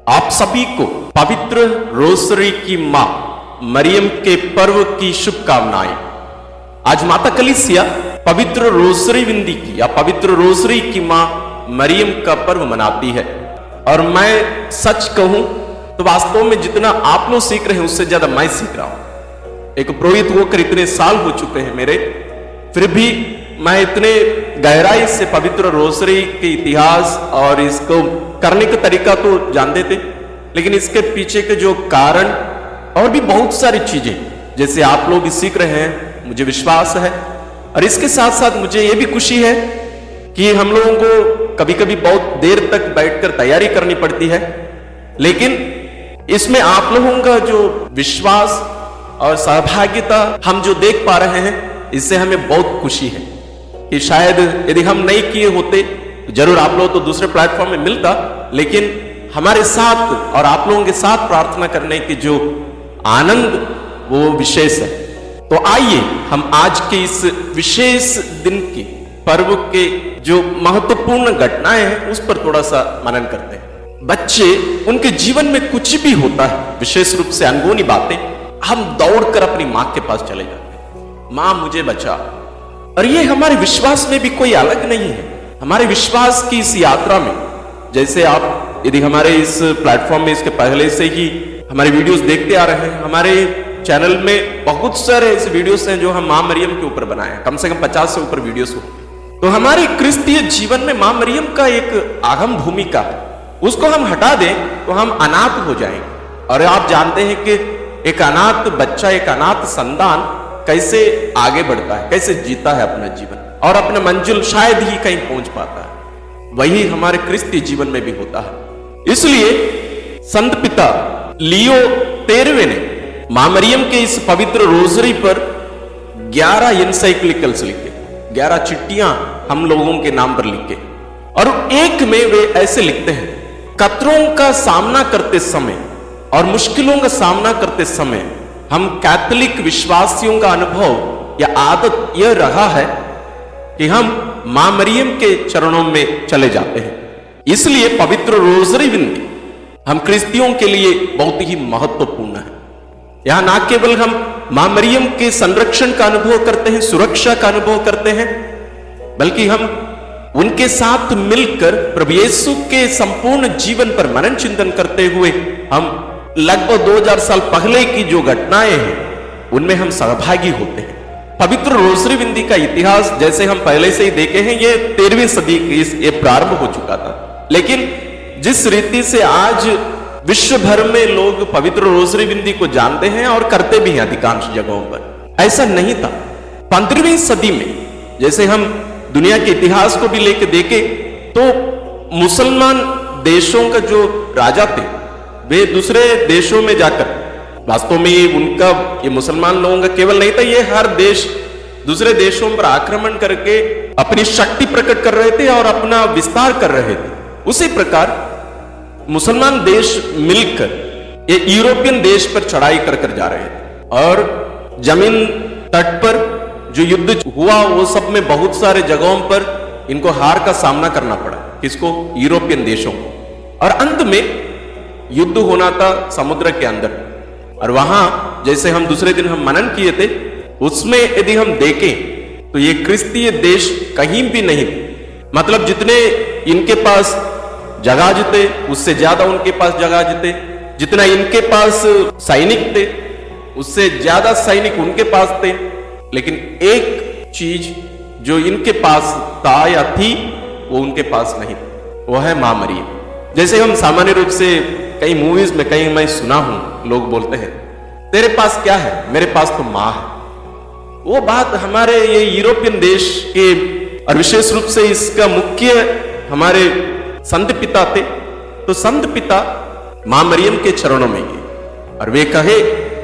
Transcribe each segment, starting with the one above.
आप सभी को पवित्र रोसरी की मां मरियम के पर्व की शुभकामनाएं। आज माता कलीसिया पवित्र रोसरी विंदी की या पवित्र रोसरी की मां मरियम का पर्व मनाती है। और मैं सच कहूं तो वास्तव में जितना आप लोग सीख रहे हैं उससे ज्यादा मैं सीख रहा हूं। एक पुरोहित होकर इतने साल हो चुके हैं मेरे, फिर भी मैं इतने गहराई से पवित्र रोसरी के इतिहास और इसको करने का तरीका तो जानते थे, लेकिन इसके पीछे के जो कारण और भी बहुत सारी चीजें जैसे आप लोग भी सीख रहे हैं, मुझे विश्वास है। और इसके साथ साथ मुझे यह भी खुशी है कि हम लोगों को कभी कभी बहुत देर तक बैठकर तैयारी करनी पड़ती है, लेकिन इसमें आप लोगों का जो विश्वास और सहभागिता हम जो देख पा रहे हैं, इससे हमें बहुत खुशी है कि शायद यदि हम नहीं किए होते तो जरूर आप लोग तो दूसरे प्लेटफॉर्म में मिलता, लेकिन हमारे साथ और आप लोगों के साथ प्रार्थना करने की जो आनंद वो विशेष है। तो आइए हम आज के इस विशेष दिन के पर्व के जो महत्वपूर्ण घटनाएं हैं उस पर थोड़ा सा मनन करते हैं। बच्चे, उनके जीवन में कुछ भी होता है, विशेष रूप से अनगोनी बातें, हम दौड़कर अपनी मां के पास चले जाते हैं, मां मुझे बचा। और ये हमारे विश्वास में भी कोई अलग नहीं है। हमारे विश्वास की इस यात्रा में, जैसे आप यदि हमारे इस प्लेटफॉर्म में इसके पहले से ही हमारे वीडियोस देखते आ रहे हैं, हमारे चैनल में बहुत सारे ऐसे वीडियोस हैं जो हम मां मरियम के ऊपर बनाए हैं, कम से कम 50 से ऊपर वीडियोस हो। तो हमारे क्रिस्तीय जीवन में मां मरियम का एक अहम भूमिका है। उसको हम हटा दें तो हम अनाथ हो जाएंगे। और आप जानते हैं कि एक अनाथ बच्चा, एक अनाथ संतान कैसे आगे बढ़ता है, कैसे जीता है अपना जीवन और अपना मंजिल शायद ही कहीं पहुंच पाता है। वही हमारे क्रिस्तीय जीवन में भी होता है। इसलिए संत पिता लियो 13वें ने मां मरियम के इस पवित्र रोजरी पर 11 एनसाइक्लिकल्स लिखे, 11 चिट्ठियां हम लोगों के नाम पर लिखे। और एक में वे ऐसे लिखते हैं, खतरों का सामना करते समय और मुश्किलों का सामना करते समय हम कैथोलिक विश्वासियों का अनुभव या आदत यह रहा है कि हम मां मरियम के चरणों में चले जाते हैं। इसलिए पवित्र रोजरी विंदी हम क्रिस्तियों के लिए बहुत ही महत्वपूर्ण है। यहां ना केवल हम मां मरियम के संरक्षण का अनुभव करते हैं, सुरक्षा का अनुभव करते हैं, बल्कि हम उनके साथ मिलकर प्रभु यीशु के संपूर्ण जीवन पर मनन चिंतन करते हुए हम लगभग 2000 साल पहले की जो घटनाएं हैं उनमें हम सहभागी होते हैं। पवित्र रोसरी विंदी का इतिहास जैसे हम पहले से ही देखे हैं, ये 13वीं सदी ये प्रारंभ हो चुका था, लेकिन जिस रीति से आज विश्व भर में लोग पवित्र रोसरी विंदी को जानते हैं और करते भी हैं अधिकांश जगहों पर, ऐसा नहीं था। 15वीं सदी में जैसे हम दुनिया के इतिहास को भी लेकर देखें तो मुसलमान देशों का जो राजा थे वे दूसरे देशों में जाकर, वास्तव में उनका ये मुसलमान लोगों का केवल नहीं था, ये हर देश दूसरे देशों पर आक्रमण करके अपनी शक्ति प्रकट कर रहे थे और अपना विस्तार कर रहे थे। उसी प्रकार मुसलमान देश मिलकर ये यूरोपियन देश पर चढ़ाई कर कर जा रहे थे। और जमीन तट पर जो युद्ध हुआ वो सब में बहुत सारे जगहों पर इनको हार का सामना करना पड़ा। किसको? यूरोपियन देशों को। और अंत में युद्ध होना था समुद्र के अंदर। और वहां जैसे हम दूसरे दिन हम मनन किए थे, उसमें यदि हम देखें तो ये क्रिस्तीय देश कहीं भी नहीं थे। मतलब जितने इनके पास जहाज थे उससे ज्यादा उनके पास जहाज थे, जितना इनके पास सैनिक थे उससे ज्यादा सैनिक उनके पास थे। लेकिन एक चीज जो इनके पास था या थी वो उनके पास नहीं, वो है मां मरियम। जैसे हम सामान्य रूप से कई मूवीज में, कहीं मैं सुना हूं, लोग बोलते हैं तेरे पास क्या है? मेरे पास तो मां है। वो बात हमारे ये यूरोपियन देश के और विशेष रूप से इसका मुख्य हमारे संत पिता थे। तो संत पिता मां मरियम के चरणों में गए और वे कहे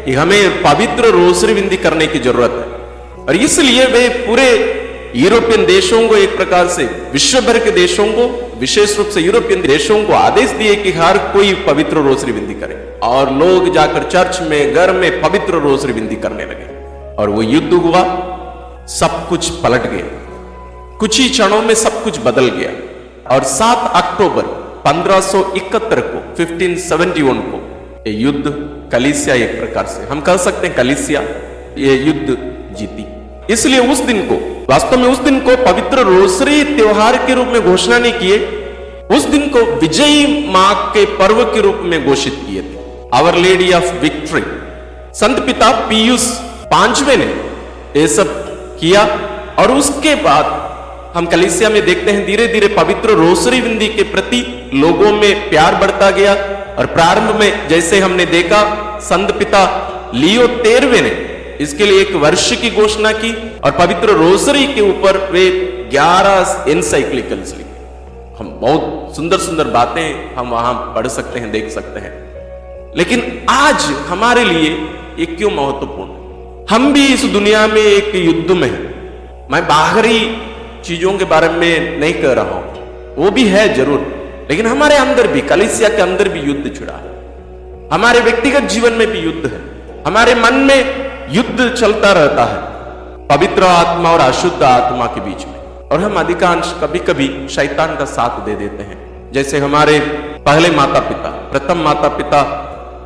कि हमें पवित्र रोसरी विंदी करने की जरूरत है। और इसलिए वे पूरे यूरोपियन देशों को, एक प्रकार से विश्व भर के देशों को, विशेष रूप से यूरोपियन देशों को आदेश दिए कि हर कोई पवित्र रोसरी विंदी करे। और लोग जाकर चर्च में, घर में पवित्र रोसरी विंदी करने लगे। और वो युद्ध हुआ, सब कुछ पलट गया, कुछ ही क्षणों में सब कुछ बदल गया। और 7 अक्टूबर 1571 को 1571 को ये युद्ध कलीसिया, एक प्रकार से हम कह सकते हैं कलीसिया ये युद्ध जीती। इसलिए उस दिन को, वास्तव में उस दिन को पवित्र रोसरी त्योहार के रूप में घोषणा नहीं किए, उस दिन को विजयी मां के पर्व के रूप में घोषित किए थे, आवर लेडी ऑफ विक्ट्री। संत पिता पियूस पांचवें ने ये सब किया और उसके बाद हम कलीसिया में देखते हैं धीरे धीरे पवित्र रोसरी विंदी के प्रति लोगों में प्यार बढ़ता गया। और प्रारंभ में जैसे हमने देखा संत पिता लियो 13वें ने इसके लिए एक वर्ष की घोषणा की और पवित्र रोसरी के ऊपर वे 11 एनसाइक्लिकल्स लिखे। हम बहुत सुंदर सुंदर बातें हम वहां पढ़ सकते हैं, देख सकते हैं। लेकिन आज हमारे लिए ये क्यों महत्वपूर्ण है? हम भी इस दुनिया में एक युद्ध में हैं। मैं बाहरी चीजों के बारे में नहीं कह रहा हूं, वो भी है जरूर, लेकिन हमारे अंदर भी, कलीसिया के अंदर भी युद्ध छिड़ा है। हमारे व्यक्तिगत जीवन में भी युद्ध है, हमारे मन में युद्ध चलता रहता है पवित्र आत्मा और अशुद्ध आत्मा के बीच में। और हम अधिकांश कभी कभी शैतान का साथ दे देते हैं, जैसे हमारे पहले माता पिता, प्रथम माता पिता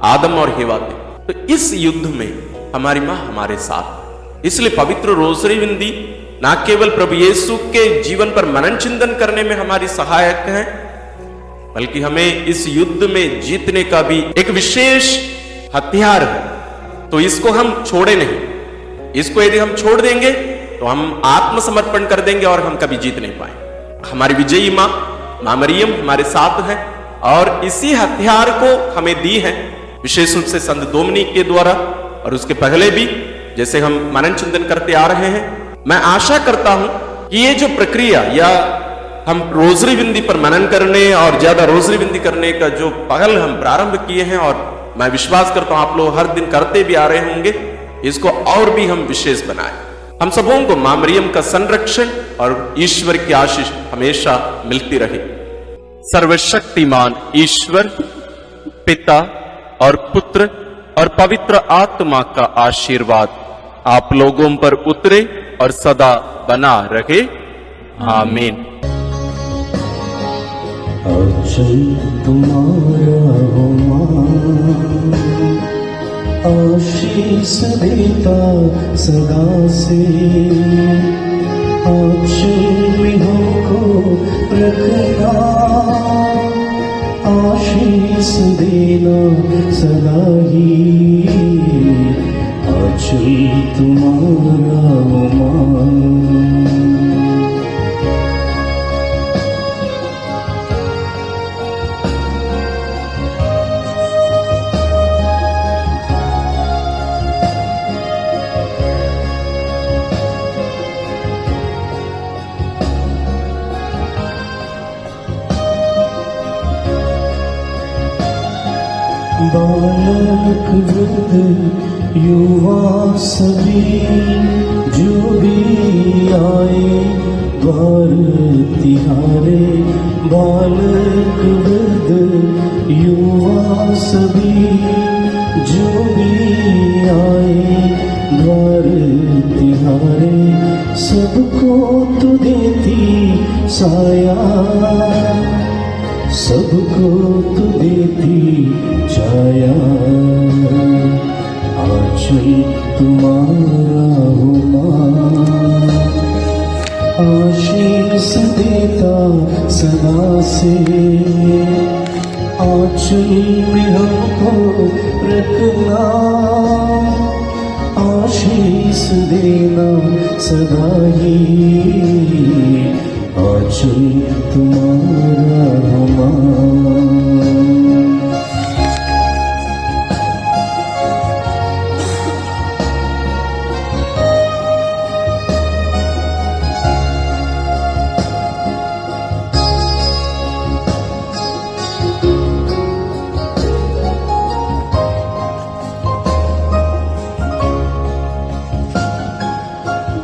आदम और हेवा थे। तो इस युद्ध में हमारी मां हमारे साथ। इसलिए पवित्र रोसरी विंदी ना केवल प्रभु यीशु के जीवन पर मनन चिंतन करने में हमारी सहायक है, बल्कि हमें इस युद्ध में जीतने का भी एक विशेष हथियार है। तो इसको हम छोड़े नहीं। इसको यदि हम छोड़ देंगे तो हम आत्मसमर्पण कर देंगे और हम कभी जीत नहीं पाएंगे। हमारी विजयी मां मरियम हमारे साथ है और इसी हथियार को हमें दी है विशेष रूप से संत डोमिनिक के द्वारा, और उसके पहले भी जैसे हम मनन चिंतन करते आ रहे हैं। मैं आशा करता हूं कि ये जो प्रक्रिया या हम रोजरी विंदी पर मनन करने और ज्यादा रोजरी विंदी करने का जो पहल हम प्रारंभ किए हैं, और मैं विश्वास करता हूं आप लोग हर दिन करते भी आ रहे होंगे, इसको और भी हम विशेष बनाए। हम सबों को मां मरियम का संरक्षण और ईश्वर की आशीष हमेशा मिलती रहे। सर्वशक्तिमान ईश्वर पिता और पुत्र और पवित्र आत्मा का आशीर्वाद आप लोगों पर उतरे और सदा बना रहे। आमीन। अचल तुम्हारा हो मां, आशीष देता सदा से, आंचल में हमको रखना, आशीष देना सदा ही, आंचल तुम्हारा हो मां। बालक वृद्ध युवा सभी जो भी आए द्वार तिहारे, बालक वृद्ध युवा सभी जो भी आए द्वार तिहारे, सबको तू देती साया, सबको तू देती छाया, आंचल तुम्हारा हो मां, आशीष देता सदा से, आंचल में हमको रखना, आशीष देना सदा ही, आंचल तुम्हारा हो मां।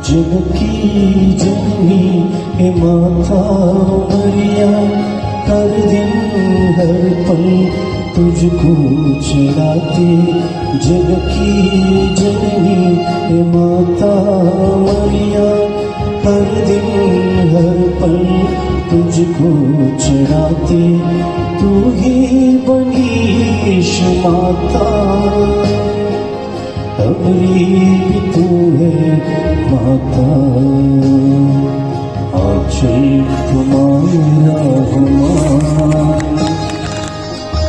जिनकी जननी हे माता मरिया, हर दिन हर पल तुझको चढ़ाते, जिनकी जननी हे माता मरिया, हर दिन हर पल तुझको चढ़ाते, तू ही बनीश माता, अबरी भी तू है माता, आंचल तुम्हारा हुआ,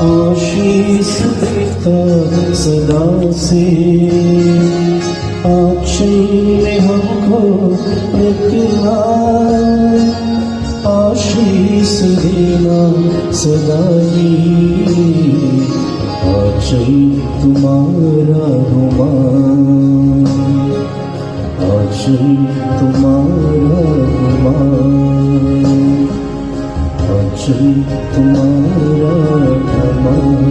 आशीष देता सदा से, आंचल में हमको रखना, आशीष देना सदा ही, आंचल तुम्हारा हुआ, आंचल तुम्हारा हुआ, आंचल तुम्हारा हुआ।